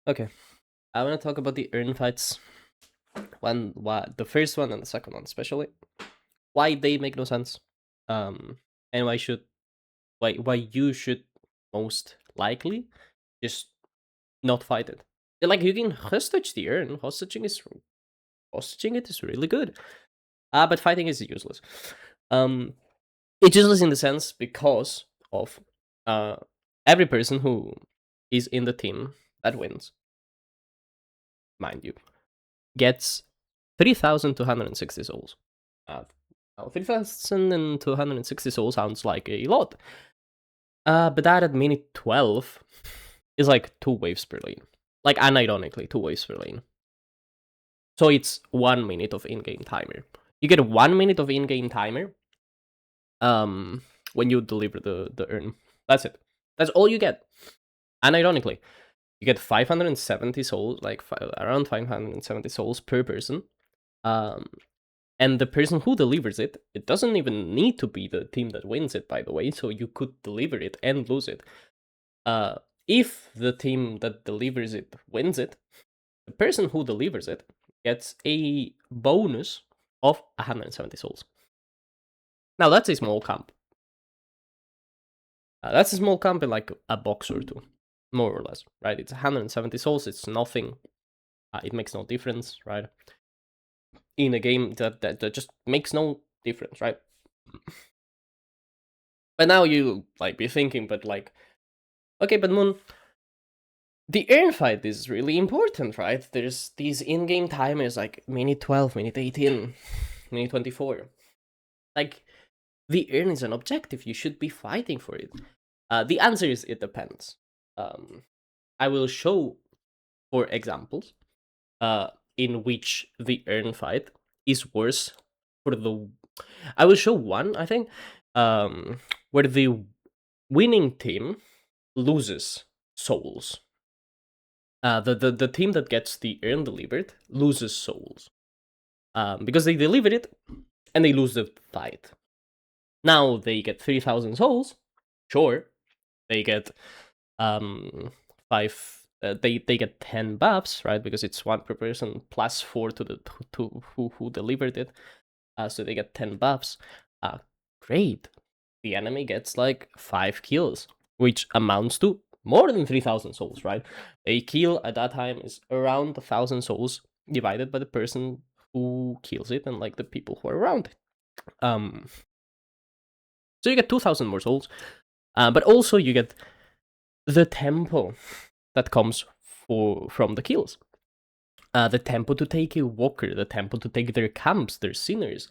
Okay, I want to talk about the urn fights. The first one and the second one, especially why they make no sense, and why you should most likely just not fight it. Like you can hostage the urn. Hostaging it is really good. But fighting is useless. Um, it's useless in the sense because of uh every person who is in the team that wins, mind you, gets 3,260 souls. Uh, 3,260 souls sounds like a lot. But that at minute 12 is like 2 waves per lane. Like, unironically, 2 waves per lane. So it's 1 minute of in-game timer. You get 1 minute of in-game timer when you deliver the urn. That's it. That's all you get. Unironically, you get 570 souls, like around 570 souls per person. And the person who delivers it, it doesn't even need to be the team that wins it, by the way, so you could deliver it and lose it. If the team that delivers it wins it, the person who delivers it gets a bonus of 170 souls. Now, that's a small camp. That's a small camp in like a box or two, more or less, right? It's 170 souls, it's nothing. It makes no difference, right? In a game that just makes no difference, right? But now you like be thinking, but like, okay, but Moon, the urn fight is really important, right? There's these in-game timers like minute 12, minute 18, minute 24. Like, the urn is an objective. You should be fighting for it. The answer is it depends. I will show, for examples, in which the urn fight is worse for the. I will show one, I think, where the winning team loses souls. The team that gets the urn delivered loses souls, because they delivered it and they lose the fight. Now they get 3,000 souls. Sure, they get five. They get 10 buffs, right? Because it's 1 per person plus 4 to the to who delivered it. So they get 10 buffs. Great. The enemy gets like 5 kills, which amounts to more than 3,000 souls, right? A kill at that time is around 1,000 souls divided by the person who kills it and like the people who are around it. So you get 2,000 more souls, but also you get the tempo that comes from the kills. The tempo to take a walker, the tempo to take their camps, their sinners,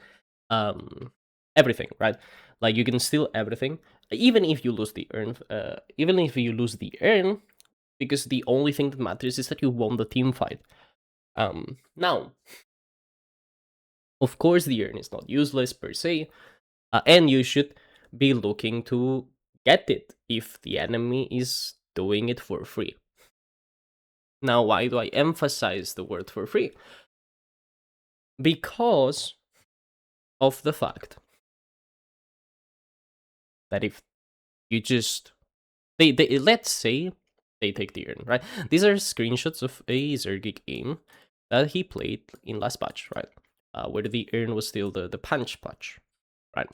everything, right? Like you can steal everything, even if you lose the urn. Because the only thing that matters is that you won the team fight. Now, of course, the urn is not useless per se, and you should be looking to get it if the enemy is doing it for free. Now, why do I emphasize the word for free? Because of the fact that if you just they let's say they take the urn, right? These are screenshots of a Zergic game that he played in last patch, right? Where the urn was still the punch patch, right?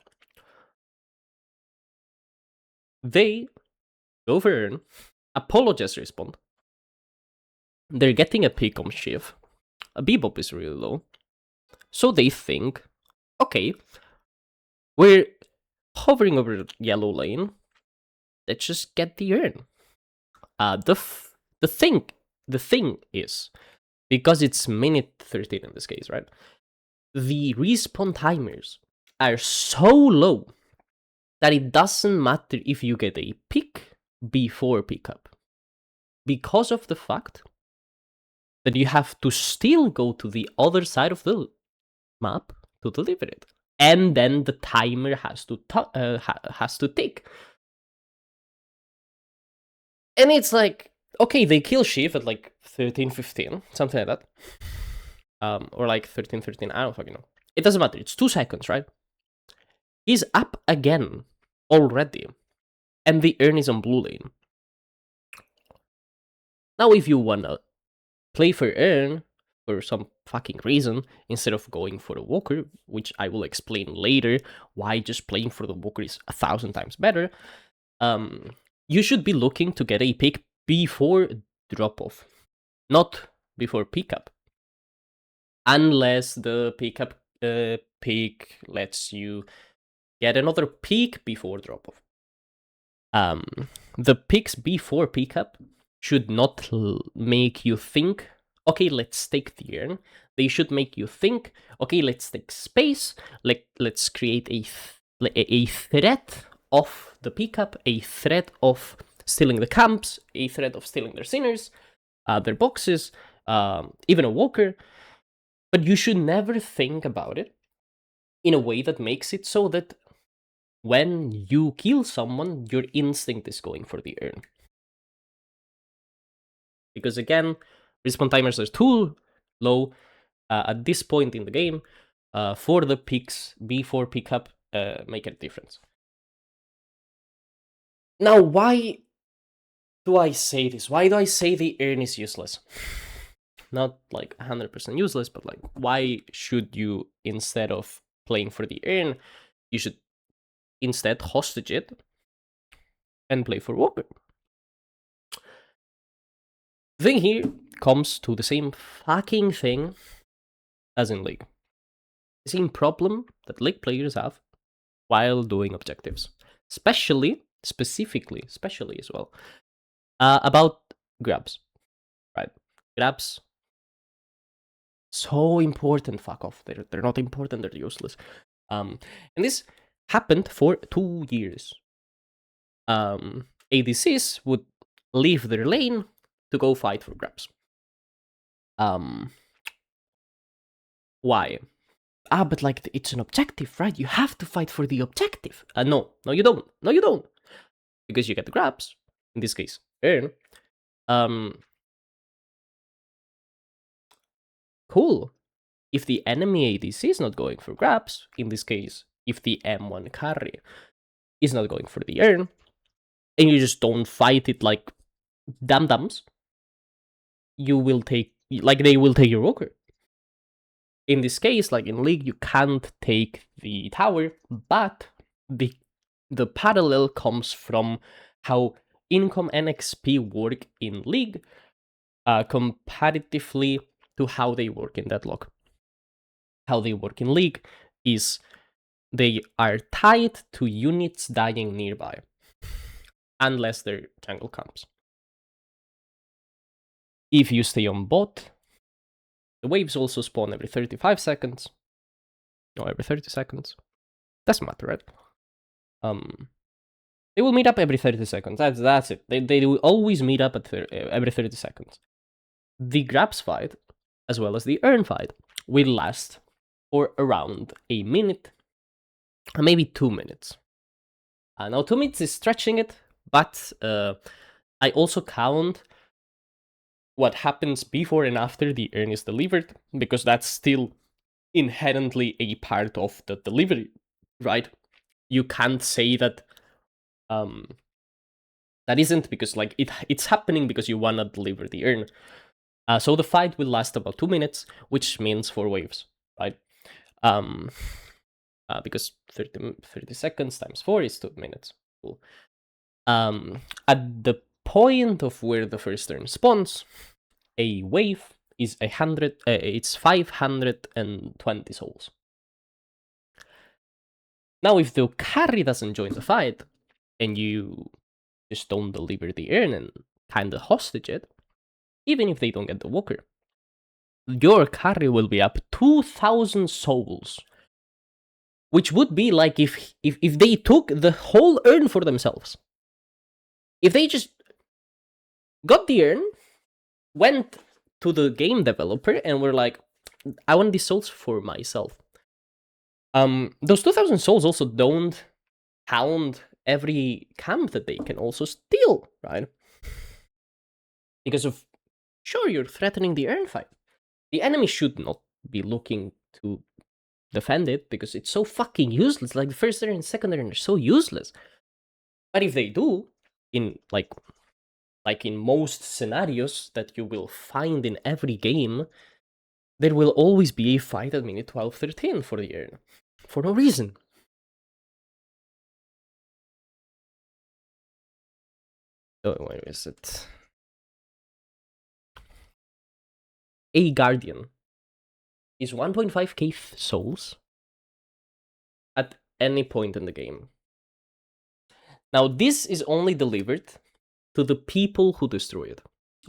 They go for urn, Apollo just respawn. They're getting a pick on Shiv. A Bebop is really low. So they think, okay, we're hovering over the yellow lane. Let's just get the urn. The thing is, because it's minute 13 in this case, right? The respawn timers are so low that it doesn't matter if you get a pick before pickup, because of the fact that you have to still go to the other side of the map to deliver it, and then the timer has to tick. And it's like, okay, they kill Shiv at like 13:15, something like that, or like 13:13. I don't fucking know. It doesn't matter. It's 2 seconds, right? He's up again already, and the urn is on blue lane. Now, if you wanna play for Earn for some fucking reason instead of going for the Walker, which I will explain later why just playing for the Walker is 1,000 times better, you should be looking to get a pick before drop-off, not before pickup. Unless the pickup pick lets you get another pick before drop-off. The picks before pickup should not make you think, okay, let's take the urn. They should make you think, okay, let's take space. Let's create a threat of the pickup, a threat of stealing the camps, a threat of stealing their sinners, their boxes, even a walker. But you should never think about it in a way that makes it so that when you kill someone, your instinct is going for the urn. Because again, respawn timers are too low at this point in the game for the picks before pickup make a difference. Now, why do I say this? Why do I say the urn is useless? Not like 100% useless, but like, why should you, instead of playing for the urn, you should instead hostage it and play for Walker? Thing here comes to the same fucking thing as in League. The same problem that League players have while doing objectives. Specifically as well, about grabs, right? Grabs, so important, fuck off. They're not important, they're useless. And this happened for 2 years. ADCs would leave their lane to go fight for grabs. Why? But like, it's an objective, right? You have to fight for the objective. No, you don't. Because you get the grabs, in this case, earn. Cool. If the enemy ADC is not going for grabs, in this case, if the M1 carry is not going for the earn, and you just don't fight it like dum-dums, you will take, like, they will take your Walker. In this case, like in League, you can't take the tower, but the parallel comes from how income and XP work in League comparatively to how they work in Deadlock. How they work in League is they are tied to units dying nearby, unless their jungle comes. If you stay on bot, the waves also spawn every 35 seconds. No, every 30 seconds. Doesn't matter, right? They will meet up every 30 seconds. That's it. They will always meet up at every 30 seconds. The grabs fight, as well as the earn fight, will last for around a minute, maybe 2 minutes. Now, 2 minutes is stretching it, but I also count what happens before and after the earn is delivered, because that's still inherently a part of the delivery, right? You can't say that that isn't, because like it's happening because you wanna deliver the earn. So the fight will last about 2 minutes, which means 4 waves, right? Because 30 seconds times 4 is 2 minutes. Cool. At the point of where the first turn spawns, a wave is 100. It's 520 souls. Now, if the carry doesn't join the fight, and you just don't deliver the earn and kinda hostage it, even if they don't get the Walker, your carry will be up 2,000 souls. Which would be like if they took the whole earn for themselves. If they just got the earn, went to the game developer and were like, I want these souls for myself. Those 2,000 souls also don't count every camp that they can also steal, right? Because of, sure, you're threatening the earn fight. The enemy should not be looking to defend it because it's so fucking useless. Like the first earn and second earn are so useless. But if they do, in like like in most scenarios that you will find in every game, there will always be a fight at minute 12, 13 for the urn. For no reason. Oh, where is it? A Guardian is 1.5k souls at any point in the game. Now, this is only delivered to the people who destroy it.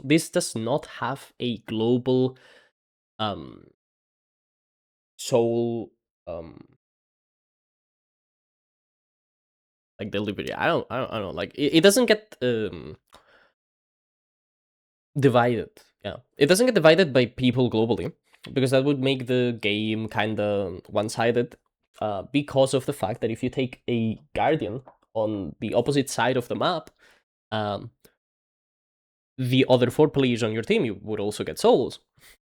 This does not have a global soul like delivery. I don't know. Like it doesn't get divided. Yeah, it doesn't get divided by people globally, because that would make the game kind of one-sided. Because of the fact that if you take a Guardian on the opposite side of the map, the other 4 players on your team, you would also get souls.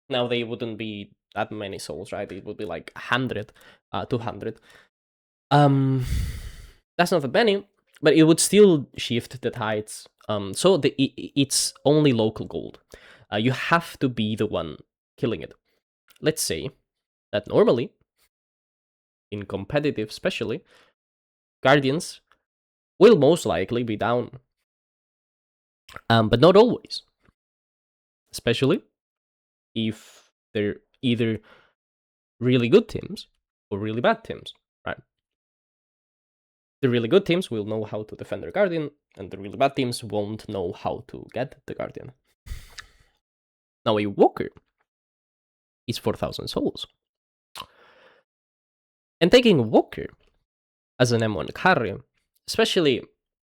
Now they wouldn't be that many souls, right? It would be like 100, 200. That's not that many, but it would still shift the tides. So it's only local gold. You have to be the one killing it. Let's say that normally, in competitive especially, Guardians will most likely be down. But not always. Especially if they're either really good teams or really bad teams, right? The really good teams will know how to defend their Guardian, and the really bad teams won't know how to get the Guardian. Now, a Walker is 4,000 souls. And taking a Walker as an M1 carry, especially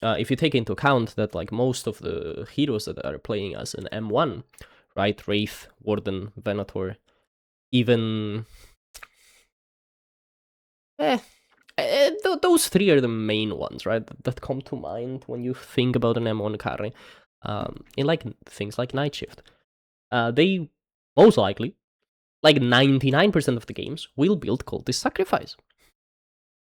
if you take into account that like most of the heroes that are playing as an M1, right? Wraith, Warden, Venator, even... those 3 are the main ones, right? That come to mind when you think about an M1 carry. In like things like Night Shift. They most likely, like 99% of the games, will build Cultist Sacrifice.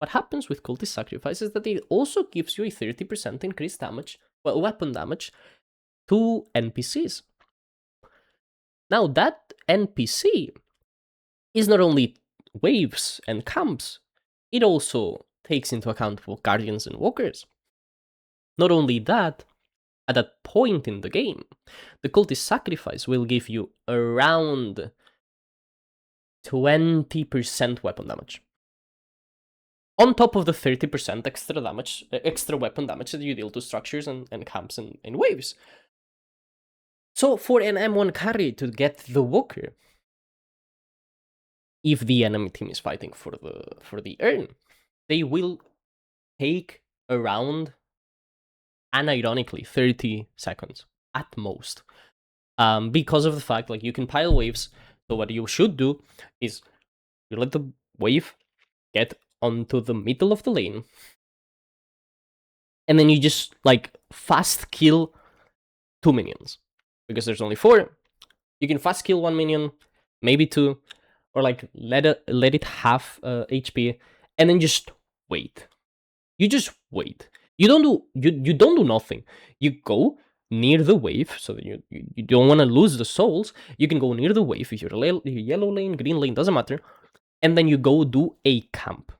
What happens with Cultist Sacrifice is that it also gives you a 30% increased damage, well, weapon damage, to NPCs. Now, that NPC is not only waves and camps, it also takes into account Guardians and Walkers. Not only that, at that point in the game, the Cultist Sacrifice will give you around 20% weapon damage. On top of the 30% extra damage, extra weapon damage that you deal to structures and camps and waves. So for an M1 carry to get the Walker, if the enemy team is fighting for the urn, they will take around, unironically, 30 seconds at most. Because of the fact, like, you can pile waves. So what you should do is you let the wave get onto the middle of the lane, and then you just like fast kill 2 minions, because there's only 4. You can fast kill 1 minion, maybe 2, or like let it have HP, and then just wait. You just wait. You don't do nothing. You go near the wave, so that you don't want to lose the souls. You can go near the wave if you're yellow lane, green lane, doesn't matter, and then you go do a camp.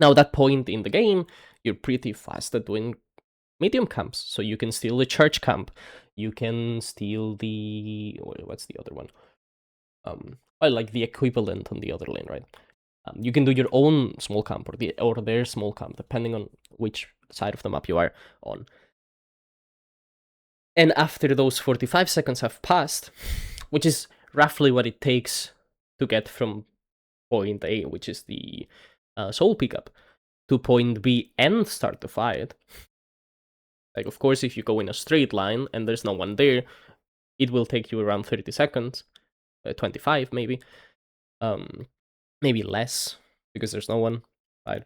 Now, at that point in the game, you're pretty fast at doing medium camps, so you can steal the church camp. You can steal the... what's the other one? Well, like the equivalent on the other lane, right? You can do your own small camp or their small camp, depending on which side of the map you are on. And after those 45 seconds have passed, which is roughly what it takes to get from point A, which is the soul pickup, to point B and start the fight. Like, of course, if you go in a straight line and there's no one there, it will take you around 30 seconds, 25 maybe, maybe less, because there's no one, right?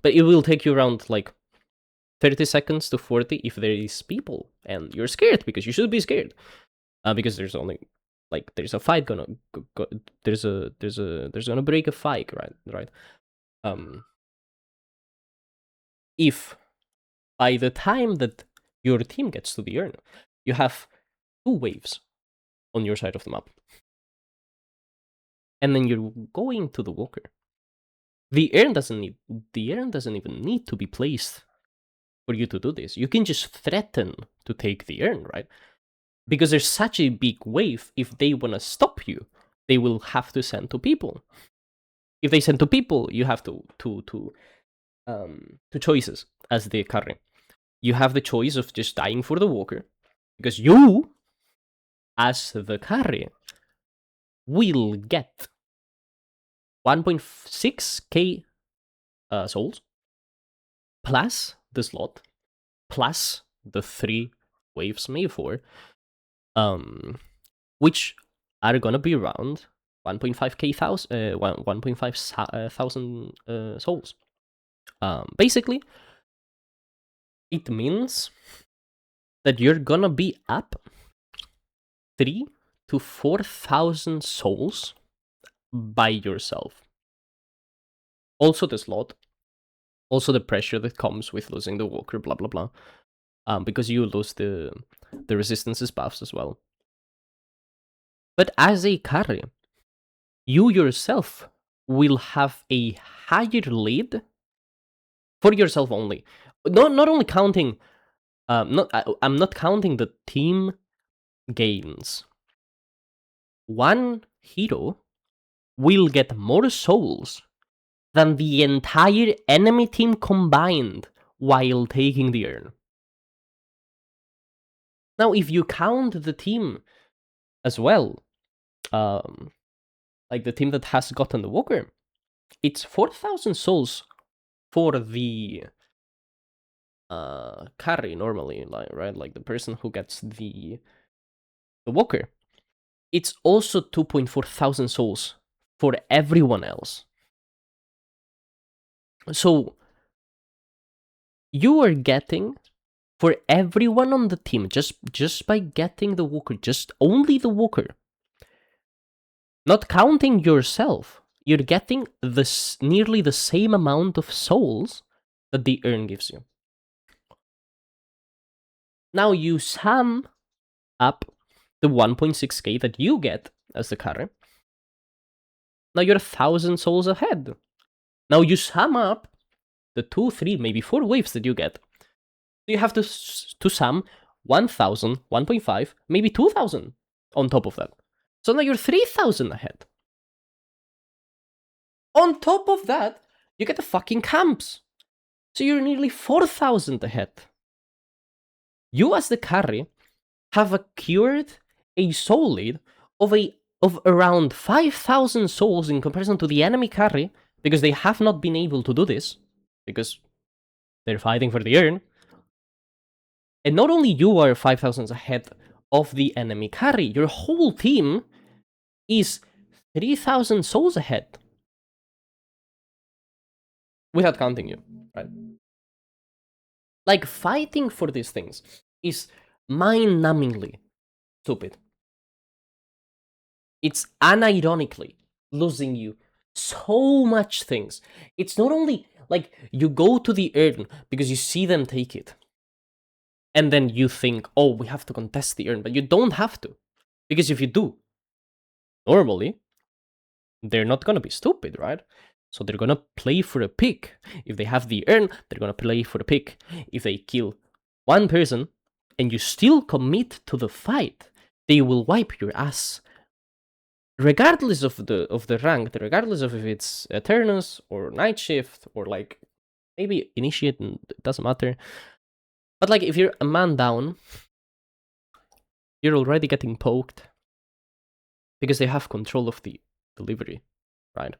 But it will take you around like 30 seconds to 40 if there is people, and you're scared, because you should be scared, because there's only like there's a fight gonna go, there's gonna break a fight, right? If by the time that your team gets to the urn. You have 2 waves on your side of the map. And then you're going to the walker. The urn doesn't even need to be placed for you to do this. You can just threaten to take the urn, right? Because there's such a big wave, if they want to stop you, they will have to send 2 people. If they send 2 people, you have two choices as the carry. You have the choice of just dying for the walker, because you, as the carry, will get 1.6k souls, plus the slot, plus the 3 waves made for, which are gonna be around 1.5 thousand souls. Basically, it means that you're gonna be up 3 to 4,000 souls by yourself. Also the slot, also the pressure that comes with losing the walker, blah blah blah. Because you lose the resistances buffs as well. But as a carry, you yourself will have a higher lead for yourself only. Not only counting, I'm not counting the team gains. One hero will get more souls than the entire enemy team combined while taking the urn. Now, if you count the team as well, like the team that has gotten the walker, it's 4,000 souls for the carry normally, like, right? Like the person who gets the walker. It's also 2.4 thousand souls for everyone else. So you are getting, for everyone on the team, just by getting the walker, just only the walker, not counting yourself, you're getting nearly the same amount of souls that the urn gives you. Now you sum up the 1.6k that you get as the carry. Now you're 1,000 souls ahead. Now you sum up the 2, 3, maybe 4 waves that you get. So you have to sum 1,000, 1.5, maybe 2,000 on top of that. So now you're 3,000 ahead. On top of that, you get the fucking camps. So you're nearly 4,000 ahead. You as the carry have accrued a soul lead of around 5,000 souls in comparison to the enemy carry, because they have not been able to do this, because they're fighting for the urn. And not only you are 5,000 ahead of the enemy carry, your whole team is 3,000 souls ahead. Without counting you, right? Like, fighting for these things is mind-numbingly stupid. It's unironically losing you so much things. It's not only like you go to the urn because you see them take it, and then you think, oh, we have to contest the urn, but you don't have to. Because if you do, normally, they're not gonna be stupid, right? So they're gonna play for a pick. If they have the urn, they're gonna play for the pick. If they kill one person and you still commit to the fight, they will wipe your ass. Regardless of the rank, regardless of if it's Eternus or Night Shift or like maybe Initiate, it doesn't matter. But like if you're a man down, you're already getting poked because they have control of the delivery, right?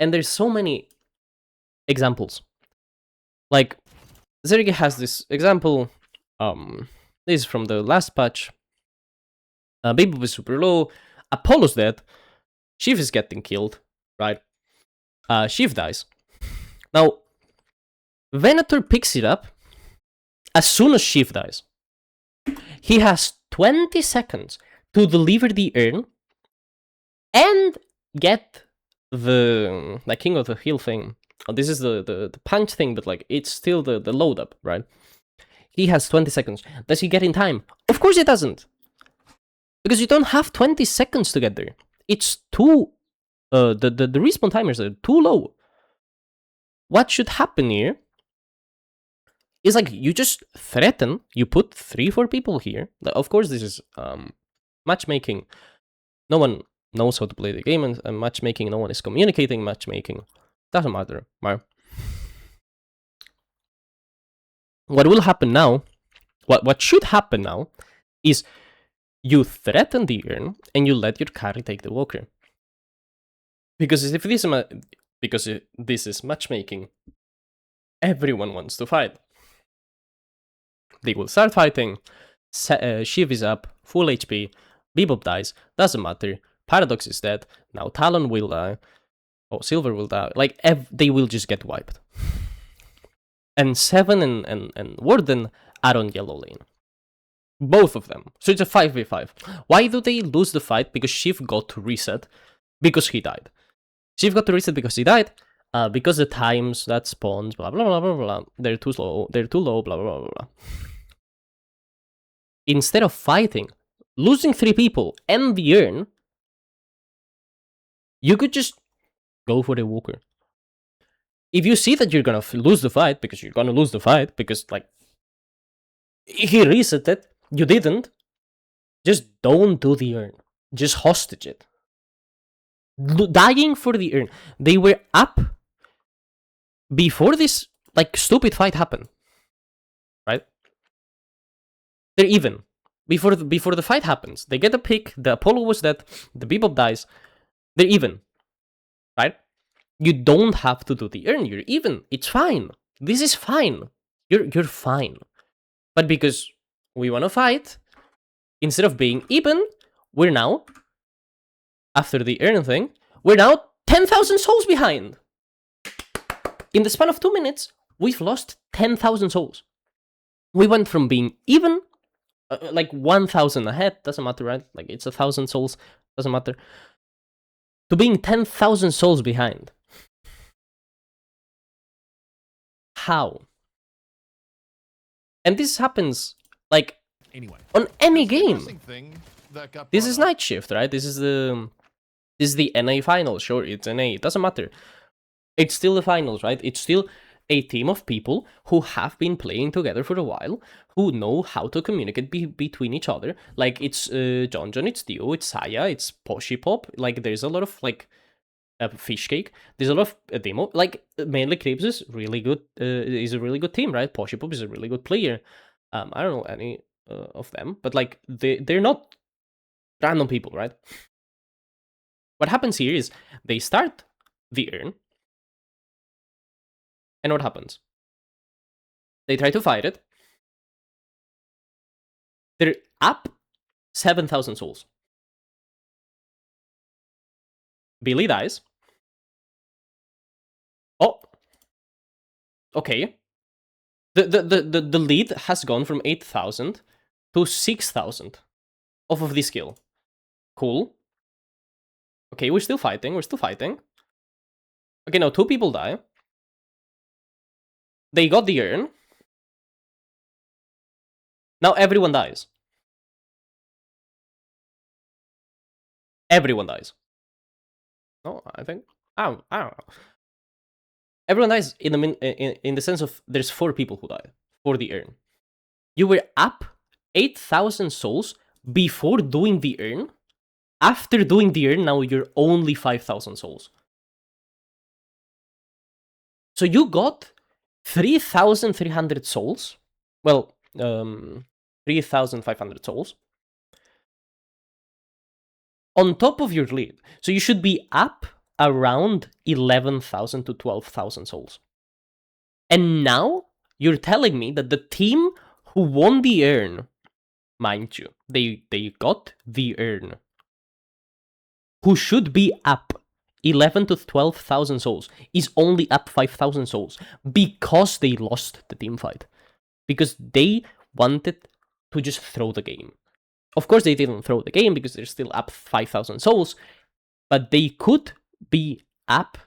And there's so many examples. Like Zergi has this example. This is from the last patch. Baby was super low. Apollo's dead. Shiv is getting killed, right? Shiv dies. Now, Venator picks it up as soon as Shiv dies. He has 20 seconds to deliver the urn and get the King of the Hill thing. Oh, this is the punch thing, but like it's still the load up, right? He has 20 seconds. Does he get in time? Of course he doesn't. Because you don't have 20 seconds to get there. It's too... the respawn timers are too low. What should happen here is like you just threaten, you put 3-4 people here. Of course, this is matchmaking. No one knows how to play the game, and matchmaking, no one is communicating matchmaking. Doesn't matter. What will happen now, what should happen now, is you threaten the urn and you let your carry take the walker. Because if this is matchmaking, everyone wants to fight. They will start fighting. Shiv is up, full HP. Bebop dies, doesn't matter. Paradox is dead. Now Talon will die. Oh, Silver will die. Like, they will just get wiped. And Seven and Warden are on yellow lane. Both of them. So it's a 5v5. Why do they lose the fight? Because Shiv got to reset because he died. Shiv got to reset because he died. Because the times that spawns, blah blah blah blah blah. They're too slow. They're too low. Blah blah blah blah. Instead of fighting, losing 3 people and the urn, you could just go for the walker. If you see that you're gonna lose the fight, because you're gonna lose the fight, because like he reset it, you didn't, just don't do the urn. Just hostage it. Dying for the urn. They were up before this like stupid fight happened, right? They're even before the fight happens. They get a pick. The Apollo was dead. The Bebop dies. They're even, right? You don't have to do the urn. You're even. It's fine. This is fine. You're fine. But because we want to fight, instead of being even, we're now, after the urn thing, we're now 10,000 souls behind. In the span of 2 minutes, we've lost 10,000 souls. We went from being even, like 1,000 ahead, doesn't matter, right? Like it's 1,000 souls, doesn't matter, to being 10,000 souls behind. How? And this happens, like, on any game. This is Night Shift, right? This is the NA finals. Sure, it's NA. It doesn't matter. It's still the finals, right? It's still a team of people who have been playing together for a while, who know how to communicate between each other. Like, it's John, it's Dio, it's Saya, it's Poshipop. Like, there's a lot of, like, Fishcake. There's a lot of demo. Like, mainly Cribs is really good. Is a really good team, right? Poshipop is a really good player. I don't know any of them, but like they're not random people, right? What happens here is they start the urn, and what happens? They try to fight it. They're up 7,000 souls. Billy dies. Oh, okay. The lead has gone from 8,000 to 6,000 off of this kill. Cool. Okay, we're still fighting. Okay, now 2 people die. They got the urn. Now everyone dies. Everyone dies. No, I think... I don't know. Everyone dies in the sense of there's 4 people who died for the urn. You were up 8,000 souls before doing the urn. After doing the urn, now you're only 5,000 souls. So you got 3,300 souls. Well, 3,500 souls. On top of your lead. So you should be up around 11,000 to 12,000 souls. And now you're telling me that the team who won the urn, mind you, they got the urn, who should be up 11 to 12,000 souls, is only up 5,000 souls because they lost the team fight. Because they wanted to just throw the game. Of course, they didn't throw the game because they're still up 5,000 souls, but they could be up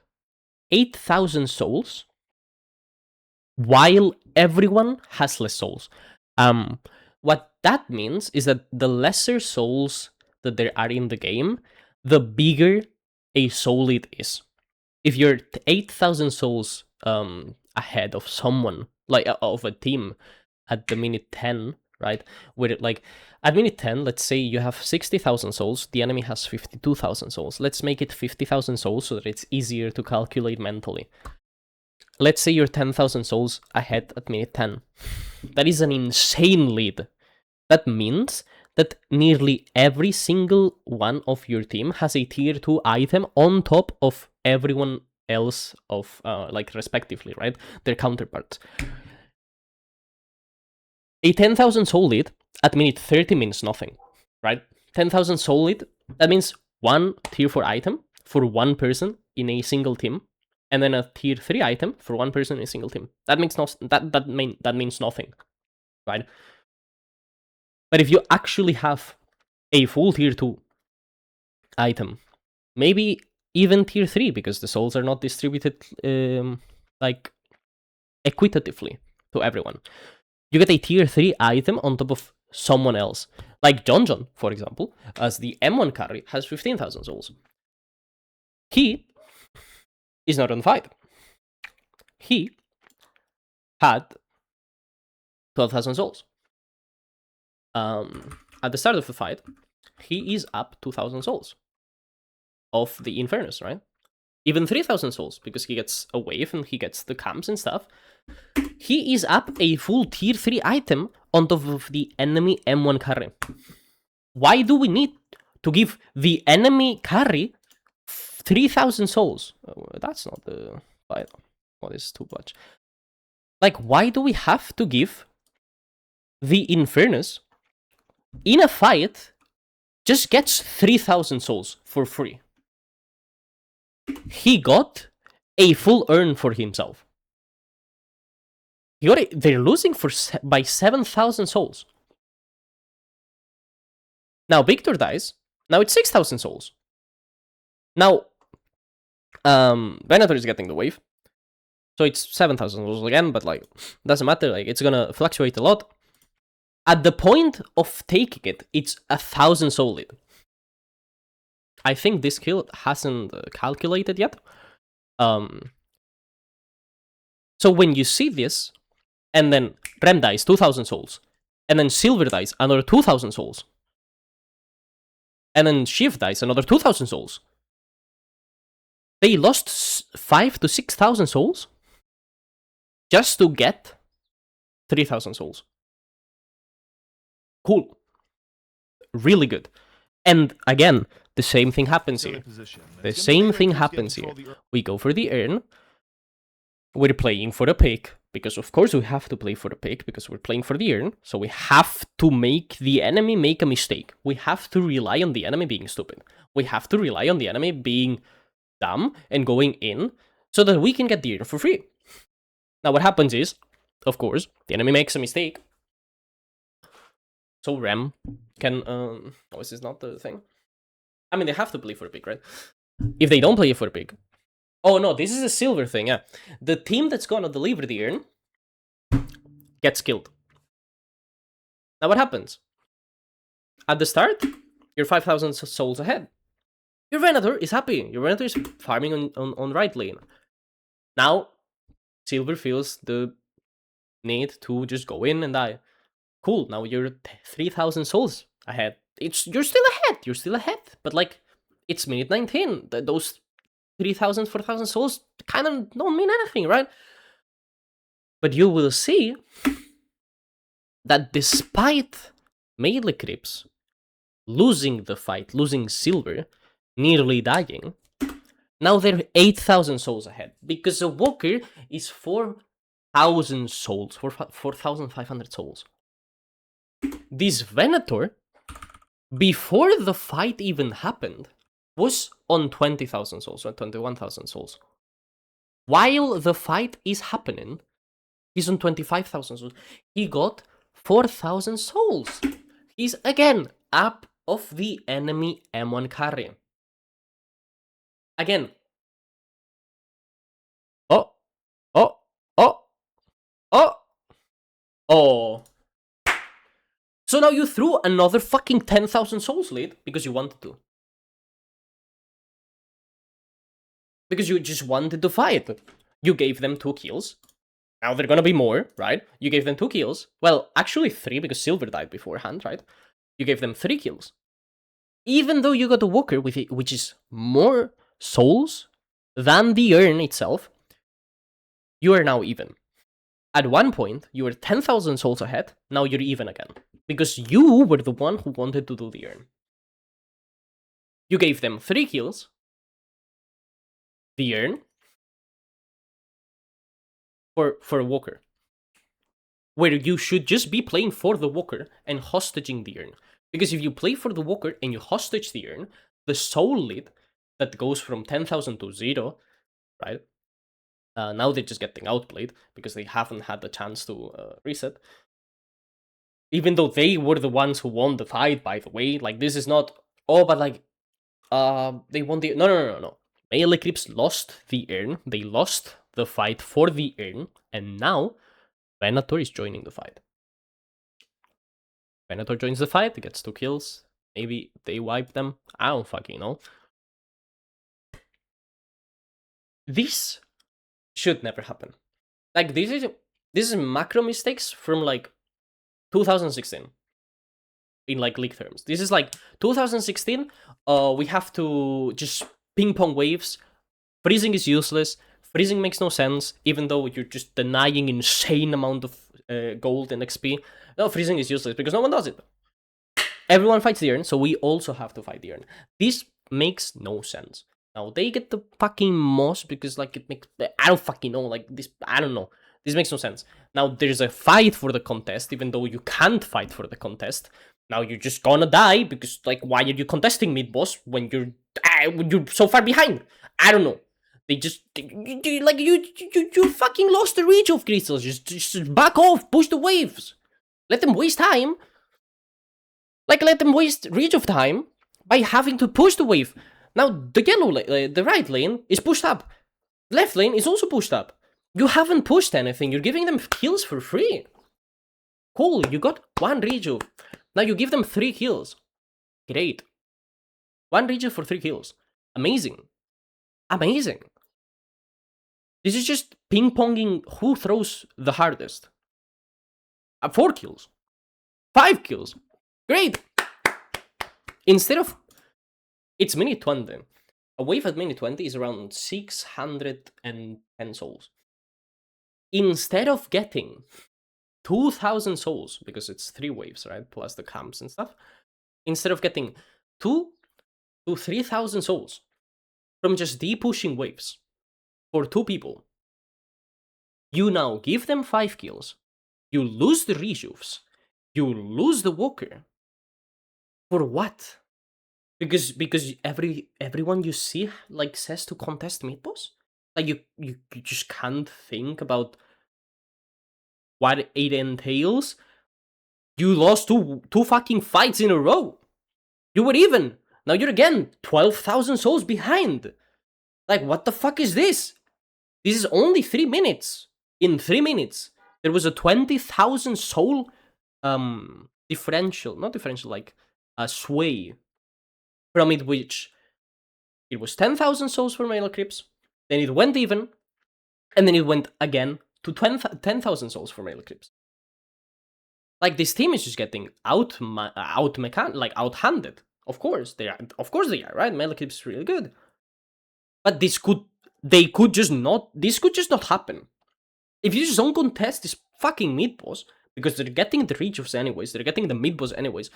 8,000 souls while everyone has less souls. What that means is that the lesser souls that there are in the game, the bigger a soul it is. If you're 8,000 souls ahead of someone, like of a team at the minute 10, right? Where like at minute 10, let's say you have 60,000 souls, the enemy has 52,000 souls. Let's make it 50,000 souls so that it's easier to calculate mentally. Let's say you're 10,000 souls ahead at minute 10. That is an insane lead. That means that nearly every single one of your team has a tier 2 item on top of everyone else of like respectively, right? Their counterparts. A 10,000 soul lead at minute 30 means nothing, right? 10,000 soul lead, that means one tier 4 item for one person in a single team, and then a tier 3 item for one person in a single team. That makes no that means nothing, right? But if you actually have a full tier 2 item, maybe even tier 3, because the souls are not distributed like equitatively to everyone. You get a tier 3 item on top of someone else. Like John, for example, as the M1 carry, has 15,000 souls. He is not on the fight. He had 12,000 souls. At the start of the fight, he is up 2,000 souls of the Infernus, right? Even 3,000 souls, because he gets a wave and he gets the camps and stuff. He is up a full tier 3 item on top of the enemy M1 carry. Why do we need to give the enemy carry 3,000 souls? That's not the fight. What is too much? Like, why do we have to give the Infernus in a fight just gets 3,000 souls for free? He got a full earn for himself. They're losing by 7,000 souls. Now Victor dies. Now it's 6,000 souls. Now, Venator is getting the wave. So it's 7,000 souls again, but like, doesn't matter. Like, it's gonna fluctuate a lot. At the point of taking it, it's 1,000 soul lead. I think this kill hasn't calculated yet. So when you see this, and then Rem dies 2,000 souls, and then Silver dies another 2,000 souls, and then Shiv dies another 2,000 souls, they lost 5 to 6,000 souls just to get 3,000 souls. Cool. Really good. And again, the same thing happens here. The same thing happens here. We go for the urn. We're playing for the pick, because of course we have to play for the pick, because we're playing for the urn. So we have to make the enemy make a mistake. We have to rely on the enemy being stupid. We have to rely on the enemy being dumb and going in so that we can get the urn for free. Now what happens is, of course, the enemy makes a mistake. So Rem can, oh, is this not the thing? I mean, they have to play for a pick, right? If they don't play for a pick, oh no, this is a silver thing, yeah. The team that's gonna deliver the urn gets killed. Now what happens? At the start, you're 5,000 souls ahead. Your Venator is happy. Your Venator is farming on right lane. Now, Silver feels the need to just go in and die. Cool, now you're 3,000 souls ahead. You're still ahead. You're still ahead. But like, it's minute 19. Those 3,000, 4,000 souls kind of don't mean anything, right? But you will see that despite melee creeps losing the fight, losing Silver, nearly dying, now they're 8,000 souls ahead. Because a Walker is 4,000 souls, 4,500 souls. This Venator, before the fight even happened, was on 20,000 souls, or 21,000 souls. While the fight is happening, he's on 25,000 souls. He got 4,000 souls. He's, again, up of the enemy M1 carry. Again. Oh. Oh. Oh. Oh. Oh. So now you threw another fucking 10,000 souls lead because you wanted to. Because you just wanted to fight. You gave them 2 kills. Now they're gonna be more, right? You gave them 2 kills. Well, actually 3 because Silver died beforehand, right? You gave them 3 kills. Even though you got a Walker, with it, which is more souls than the urn itself, you are now even. At one point, you were 10,000 souls ahead, now you're even again. Because you were the one who wanted to do the urn. You gave them 3 kills, the urn, for Walker. Where you should just be playing for the Walker and hostaging the urn. Because if you play for the Walker and you hostage the urn, the soul lead that goes from 10,000 to 0, right? Now they're just getting outplayed because they haven't had the chance to reset. Even though they were the ones who won the fight, by the way. Like, this is not, oh, but like, they won the, no. Male Eclipse lost the urn, they lost the fight for the urn, and now Venator is joining the fight. Venator joins the fight, gets 2 kills, maybe they wipe them, I don't fucking know. This should never happen. Like, this is macro mistakes from like 2016 in like league terms. This is like 2016. We have to just ping pong waves. Freezing is useless. Freezing makes no sense, even though you're just denying insane amount of gold and XP. No, freezing is useless because no one does it. Everyone fights the urn, so we also have to fight the urn. This makes no sense. Now they get the fucking moss because like it makes, I don't fucking know, like this, I don't know. This makes no sense. Now there's a fight for the contest, even though you can't fight for the contest. Now you're just gonna die because like why are you contesting mid boss when you're so far behind? I don't know. They just you fucking lost the reach of crystals. Just back off, push the waves. Let them waste time. Like let them waste reach of time by having to push the wave. Now the yellow the right lane is pushed up. Left lane is also pushed up. You haven't pushed anything. You're giving them kills for free. Cool, you got 1 rejuve. Now you give them 3 kills. Great. 1 rejuve for 3 kills. Amazing. Amazing. This is just ping-ponging who throws the hardest. 4 kills. 5 kills. Great. Instead of... It's minute 20. A wave at minute 20 is around 610 souls. Instead of getting 2,000 souls, because it's 3 waves, right? Plus the camps and stuff. Instead of getting 2 to 3,000 souls from just de-pushing waves for 2 people, you now give them 5 kills. You lose the rejuves. You lose the Walker. For what? Because everyone you see like says to contest mid boss? Like you just can't think about what it entails. You lost two fucking fights in a row. You were even. Now you're again 12,000 souls behind. Like, what the fuck is this? This is only 3 minutes. In 3 minutes, there was a 20,000 soul differential. Not differential, like a sway. From it, which it was 10,000 souls for Male Eclipse. Then it went even. And then it went again to 10,000 souls for Male Eclipse. Like, this team is just getting outhanded. Of course they are. Of course they are, right? Male Eclipse is really good. But this could just not happen. If you just don't contest this fucking mid boss, because they're getting the rejuves anyways, they're getting the mid boss anyways,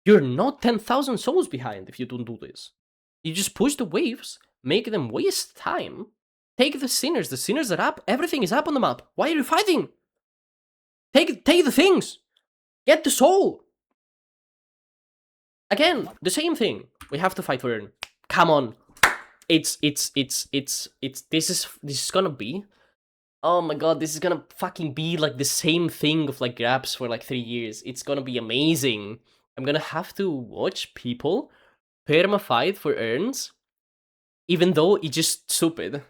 you're not 10,000 souls behind if you don't do this. You just push the waves, make them waste time, take the sinners are up, everything is up on the map. Why are you fighting? Take the things! Get the soul! Again, the same thing. We have to fight for it. Come on. This is gonna be, oh my god, this is gonna fucking be like the same thing of like grabs for like 3 years. It's gonna be amazing. I'm gonna have to watch people perma-fight for urns, even though it's just stupid.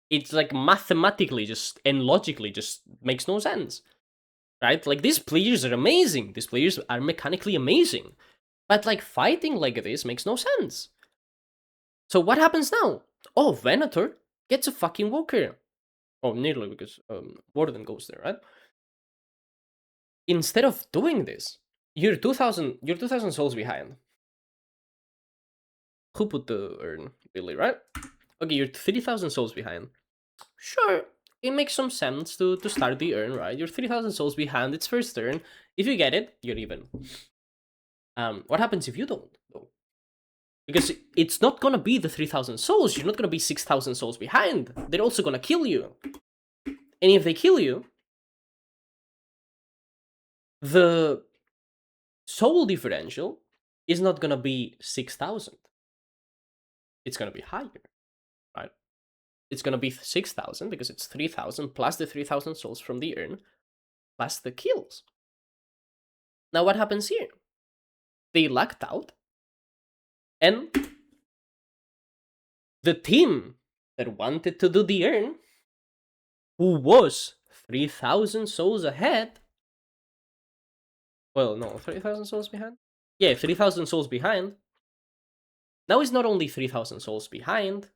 It's like mathematically just and logically just makes no sense. right? Like, these players are amazing. These players are mechanically amazing. But, like, fighting like this makes no sense. So what happens now? Oh, Venator gets a fucking Walker. Oh, nearly, because Warden goes there, right? Instead of doing this, you're 2,000 souls behind. Who put the urn? Billy, right? Okay, you're 3,000 souls behind. Sure, it makes some sense to start the urn, right? You're 3,000 souls behind its first turn. If you get it, you're even. What happens if you don't, though? Because it's not gonna be the 3,000 souls. You're not gonna be 6,000 souls behind. They're also gonna kill you. And if they kill you, the soul differential is not gonna be 6,000. It's gonna be higher, right? It's gonna be 6,000 because it's 3,000 plus the 3,000 souls from the urn plus the kills. Now, what happens here? They lucked out, and the team that wanted to do the urn, who was 3,000 souls ahead, well, no, 3,000 souls behind? Yeah, 3,000 souls behind. Now it's not only 3,000 souls behind,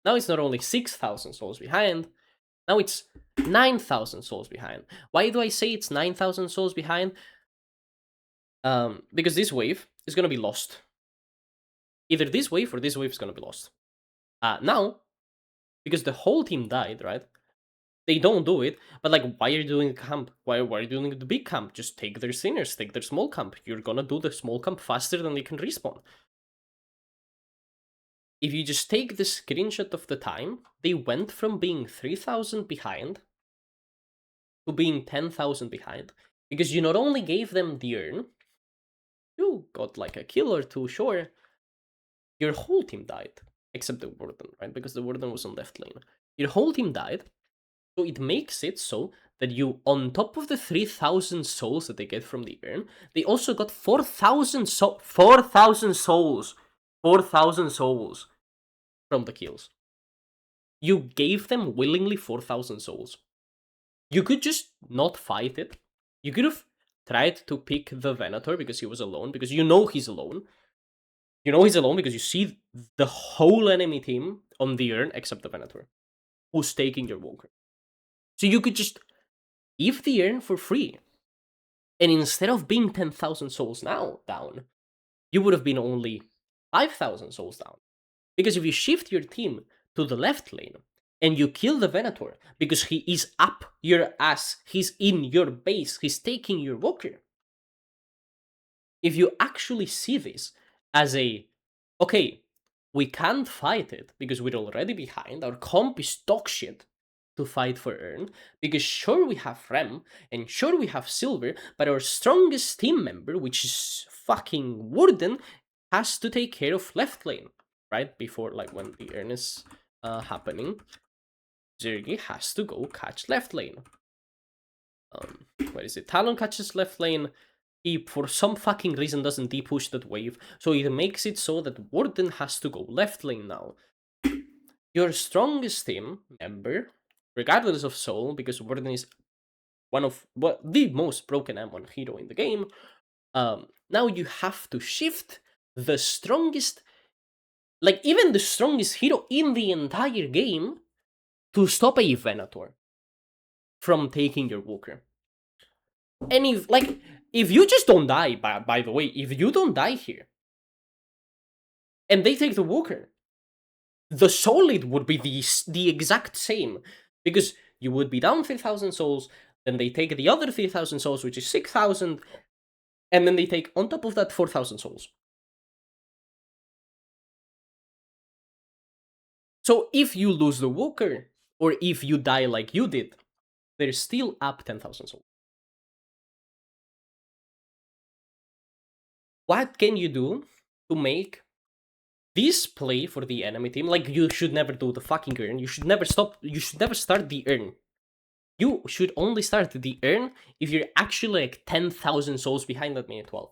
now it's not only 6,000 souls behind, now it's 9,000 souls behind. Why do I say it's 9,000 souls behind? Because this wave is gonna be lost. Either this wave or this wave is gonna be lost. Now, because the whole team died, right? They don't do it, but like, why are you doing a camp? Why are you doing the big camp? Just take their sinners, take their small camp. You're gonna do the small camp faster than they can respawn. If you just take the screenshot of the time, they went from being 3,000 behind to being 10,000 behind. Because you not only gave them the urn, you got like a kill or two, sure. Your whole team died. Except the Warden, right? Because the Warden was on left lane. Your whole team died. So it makes it so that you, on top of the 3,000 souls that they get from the urn, they also got 4,000 souls. 4,000 souls from the kills. You gave them willingly 4,000 souls. You could just not fight it. You could have tried to pick the Venator because he was alone, because you know he's alone. You know he's alone because you see the whole enemy team on the urn except the Venator, who's taking your Walker. So you could just give the urn for free. And instead of being 10,000 souls now down, you would have been only 5,000 souls down. Because if you shift your team to the left lane and you kill the Venator because he is up your ass, he's in your base, he's taking your Walker. If you actually see this as a, okay, we can't fight it because we're already behind, our comp is dog shit to fight for Earn, because sure we have Rem, and sure we have Silver, but our strongest team member, which is fucking Warden, has to take care of left lane, right? Before, like, when the Earn is happening, Zergi has to go catch left lane. What is it? Talon catches left lane. He, for some fucking reason, doesn't depush that wave, so it makes it so that Warden has to go left lane now. Your strongest team member, regardless of soul, because Warden is one of the most broken M1 hero in the game, now you have to shift the strongest, like even the strongest hero in the entire game, to stop a Venator from taking your Walker. And if you just don't die, by the way, if you don't die here, and they take the Walker, the solid would be the exact same, because you would be down 3,000 souls, then they take the other 3,000 souls, which is 6,000, and then they take on top of that 4,000 souls. So if you lose the Walker, or if you die like you did, they're still up 10,000 souls. What can you do to make this play for the enemy team? Like, you should never do the fucking urn. You should never start the urn. You should only start the urn if you're actually like 10,000 souls behind at minute 12.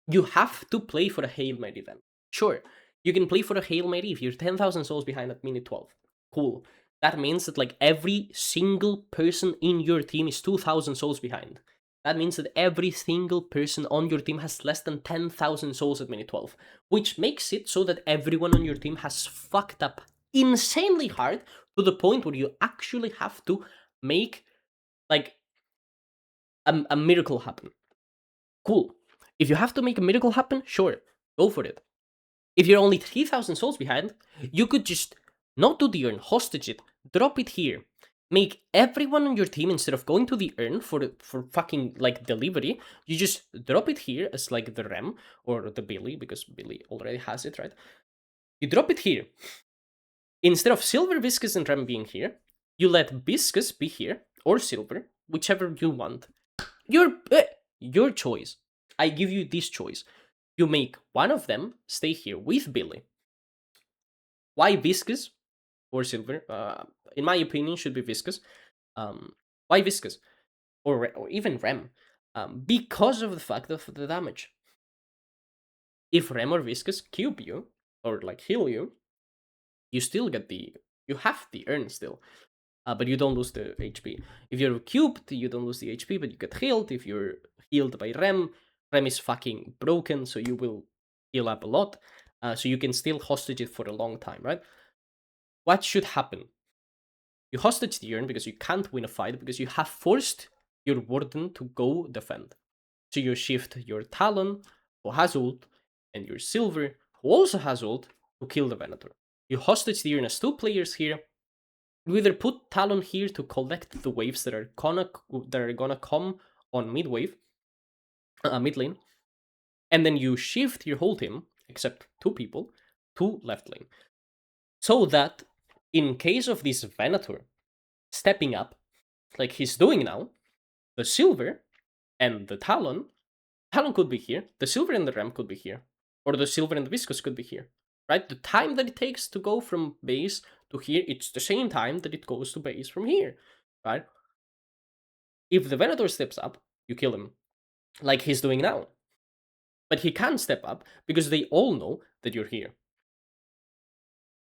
You have to play for a Hail Mary then. Sure, you can play for a Hail Mary if you're 10,000 souls behind at minute 12. Cool. that means that like every single person in your team is 2,000 souls behind. That means that every single person on your team has less than 10,000 souls at minute 12, which makes it so that everyone on your team has fucked up insanely hard to the point where you actually have to make like a miracle happen. Cool. If you have to make a miracle happen, sure, go for it. If you're only 3,000 souls behind, you could just not do the urn, hostage it, drop it here, make everyone on your team, instead of going to the urn for fucking like delivery, you just drop it here as like the Rem or the Billy, because Billy already has it, right? You drop it here. Instead of Silver, Viscous, and Rem being here, you let Viscous be here, or Silver, whichever you want. Your choice. I give you this choice. You make one of them stay here with Billy. Why Viscous or Silver? In my opinion, should be Viscous. Why Viscous? Or even Rem? Because of the fact of the damage. If Rem or Viscous cube you, or like heal you, you still get you have the urn still. But you don't lose the HP. If you're cubed, you don't lose the HP, but you get healed. If you're healed by Rem, Rem is fucking broken, so you will heal up a lot. So you can still hostage it for a long time, right? What should happen? You hostage the urn because you can't win a fight, because you have forced your Warden to go defend. So you shift your Talon, who has ult, and your Silver, who also has ult, to kill the Venator. You hostage the urn as two players here. You either put Talon here to collect the waves that are gonna come on mid wave, mid lane, and then you shift your whole team, except two people, to left lane, so that in case of this Venator stepping up, like he's doing now, the Silver and the Talon could be here, the Silver and the Ram could be here, or the Silver and the Viscous could be here, right? The time that it takes to go from base to here, it's the same time that it goes to base from here, right? If the Venator steps up, you kill him, like he's doing now. But he can't step up because they all know that you're here.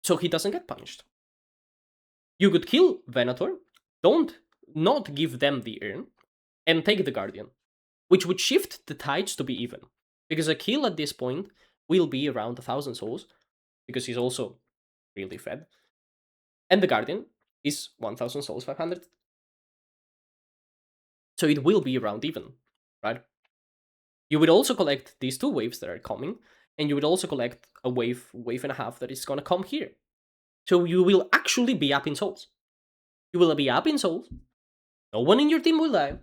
So he doesn't get punished. You could kill Venator, not give them the urn, and take the Guardian, which would shift the tides to be even. Because a kill at this point will be around 1,000 souls, because he's also really fed. And the Guardian is 1,000 souls 500. So it will be around even, right? You would also collect these two waves that are coming, and you would also collect a wave and a half that is gonna come here. So you will actually be up in souls. You will be up in souls. No one in your team will die.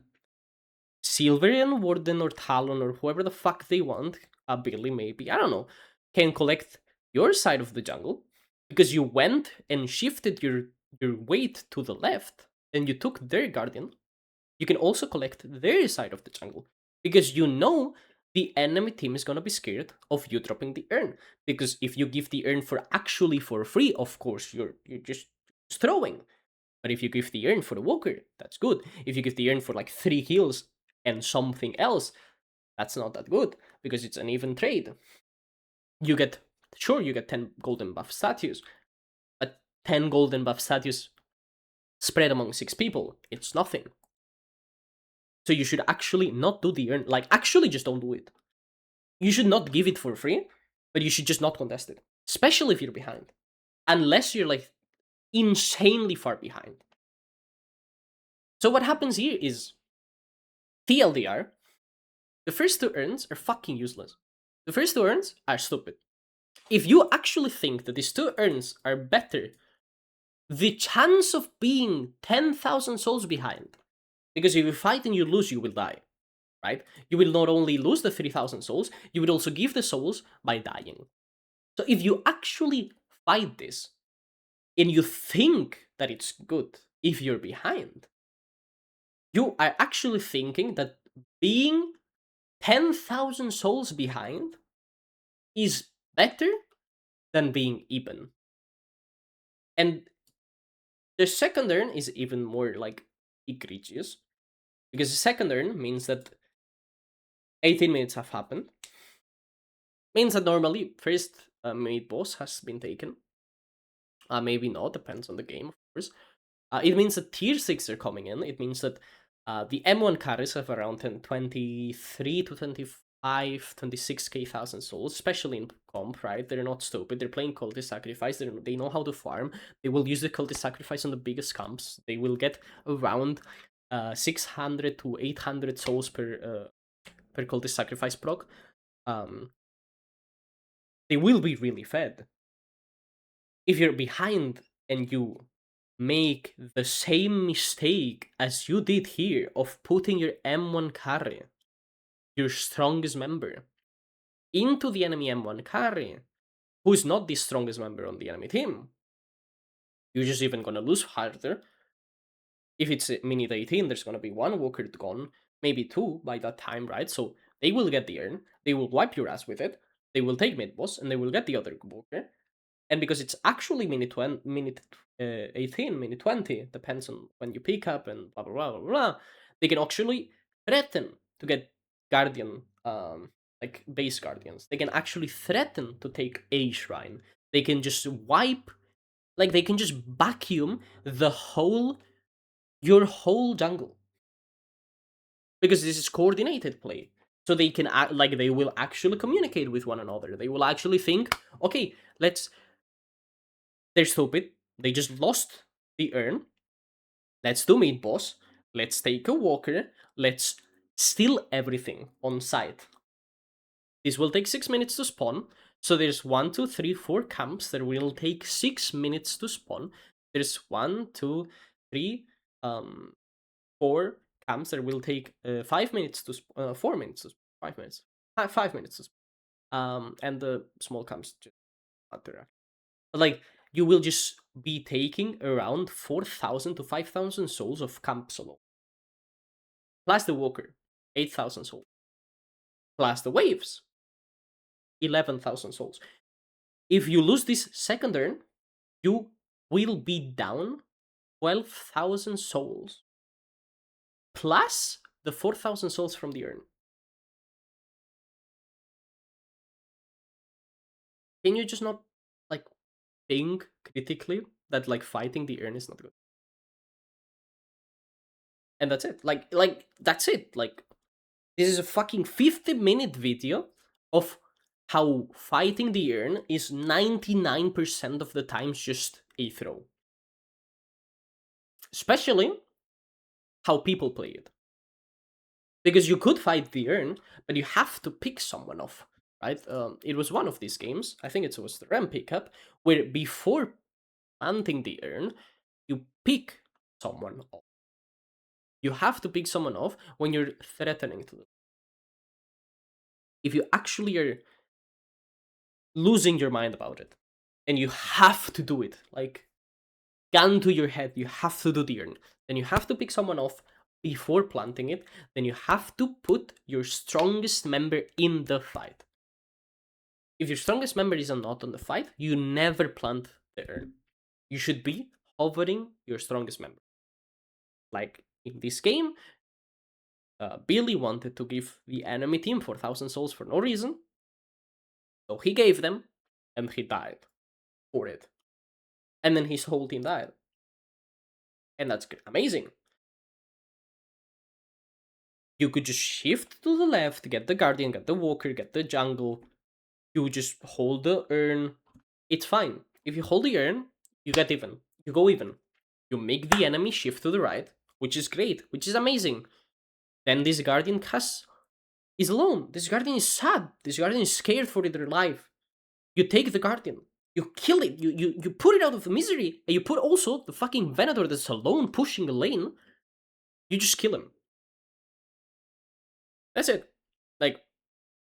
Silver and Warden or Talon or whoever the fuck they want, a Billy maybe, I don't know, can collect your side of the jungle because you went and shifted your weight to the left and you took their Guardian. You can also collect their side of the jungle because you know the enemy team is gonna be scared of you dropping the urn. Because if you give the urn for free, of course you're just throwing. But if you give the urn for the Walker, that's good. If you give the urn for like 3 heals and something else, that's not that good because it's an even trade. You get 10 golden buff statues, but 10 golden buff statues spread among 6 people, it's nothing. So you should actually not do the urn. Like, actually just don't do it. You should not give it for free, but you should just not contest it. Especially if you're behind. Unless you're like insanely far behind. So what happens here is TLDR, the first 2 urns are fucking useless. The first 2 urns are stupid. If you actually think that these 2 urns are better, the chance of being 10,000 souls behind, because if you fight and you lose, you will die, right? You will not only lose the 3,000 souls, you would also give the souls by dying. So if you actually fight this, and you think that it's good if you're behind, you are actually thinking that being 10,000 souls behind is better than being even. And the second urn is even more like egregious, because the second urn means that 18 minutes have happened. Means that normally first main boss has been taken. Maybe not, depends on the game. It means that tier 6 are coming in. It means that the M1 carries have around 23 to 25, 26k thousand souls, especially in comp, right? They're not stupid. They're playing Cultist Sacrifice. They know how to farm. They will use the Cultist Sacrifice on the biggest comps. They will get around 600 to 800 souls per Cultist Sacrifice proc. They will be really fed. If you're behind and you make the same mistake as you did here of putting your M1 carry, your strongest member, into the enemy M1 carry, who is not the strongest member on the enemy team, you're just even gonna lose harder. If it's minute 18, there's gonna be one walker gone, maybe two by that time, right? So they will get the urn, they will wipe your ass with it, they will take mid boss, and they will get the other walker. And because it's actually minute 18, minute 20, depends on when you pick up and blah blah blah blah blah, they can actually threaten to get guardian, like base guardians. They can actually threaten to take a shrine. They can just wipe, like they can just vacuum your whole jungle, because this is coordinated play. So they can act like they will actually communicate with one another. They will actually think, okay, they're stupid. They just lost the urn. Let's do mid boss. Let's take a walker. Let's steal everything on site. This will take 6 minutes to spawn. So there's 1, 2, 3, 4 camps that will take 6 minutes to spawn. There's 1, 2, 3, 4 camps that will take 5 minutes to 4 minutes to 5 minutes. 5 minutes to spawn. And the small camps just matter. Like, you will just be taking around 4,000 to 5,000 souls of camp solo. Plus the walker, 8,000 souls. Plus the waves, 11,000 souls. If you lose this second urn, you will be down 12,000 souls. Plus the 4,000 souls from the urn. Can you just not, like, think critically that, like, fighting the urn is not good? And that's it. Like, that's it. Like, this is a fucking 50-minute video of how fighting the urn is 99% of the times just a throw. Especially how people play it. Because you could fight the urn, but you have to pick someone off, right? It was one of these games, I think it was the RAM pickup, where before planting the urn, you pick someone off. You have to pick someone off when you're threatening to them. If you actually are losing your mind about it, and you have to do it, like, gun to your head, you have to do the urn, then you have to pick someone off before planting it, then you have to put your strongest member in the fight. If your strongest member is not on the fight, you never plant the urn. You should be hovering your strongest member. Like in this game, Billy wanted to give the enemy team 4,000 souls for no reason, so he gave them, and he died for it. And then his whole team died. And that's amazing. You could just shift to the left, get the guardian, get the walker, get the jungle. You just hold the urn. It's fine. If you hold the urn, you get even. You go even. You make the enemy shift to the right, which is great, which is amazing. Then this guardian is alone. This guardian is sad. This guardian is scared for their life. You take the guardian. You kill it. You put it out of misery. And you put also the fucking Venator that's alone pushing the lane. You just kill him. That's it. Like,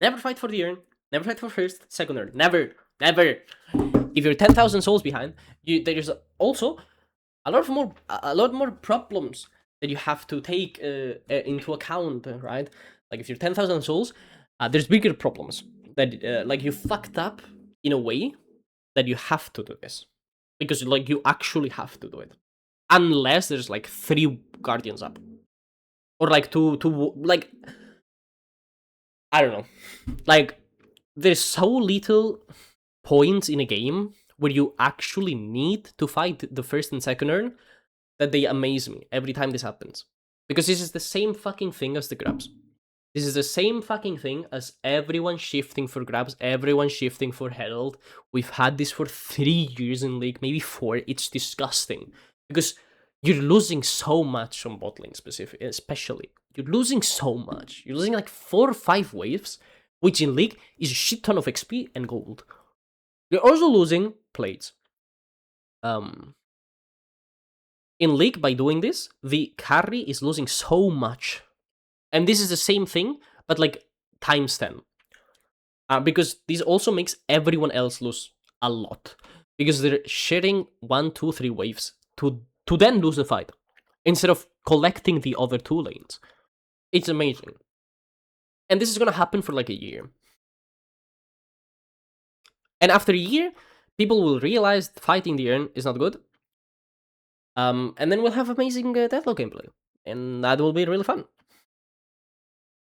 never fight for the urn. Never fight for first, second urn. Never. Never. If you're 10,000 souls behind, there's also a lot more problems that you have to take into account, right? Like, if you're 10,000 souls, there's bigger problems that like, you fucked up in a way that you have to do this, because like you actually have to do it, unless there's like 3 guardians up, or like two like, I don't know, like, there's so little points in a game where you actually need to fight the first and second urn, that they amaze me every time this happens. Because this is the same fucking thing as the grabs. This is the same fucking thing as everyone shifting for grabs, everyone shifting for Herald. We've had this for 3 years in League, maybe 4. It's disgusting. Because you're losing so much on bot lane especially. You're losing so much. You're losing like 4 or 5 waves, which in League is a shit ton of XP and gold. You're also losing plates. In League, by doing this, the carry is losing so much. And this is the same thing, but like times 10. Because this also makes everyone else lose a lot. Because they're sharing 1, 2, 3 waves to then lose the fight. Instead of collecting the other 2 lanes. It's amazing. And this is gonna happen for like a year. And after a year, people will realize fighting the urn is not good. And then we'll have amazing deathlock gameplay. And that will be really fun.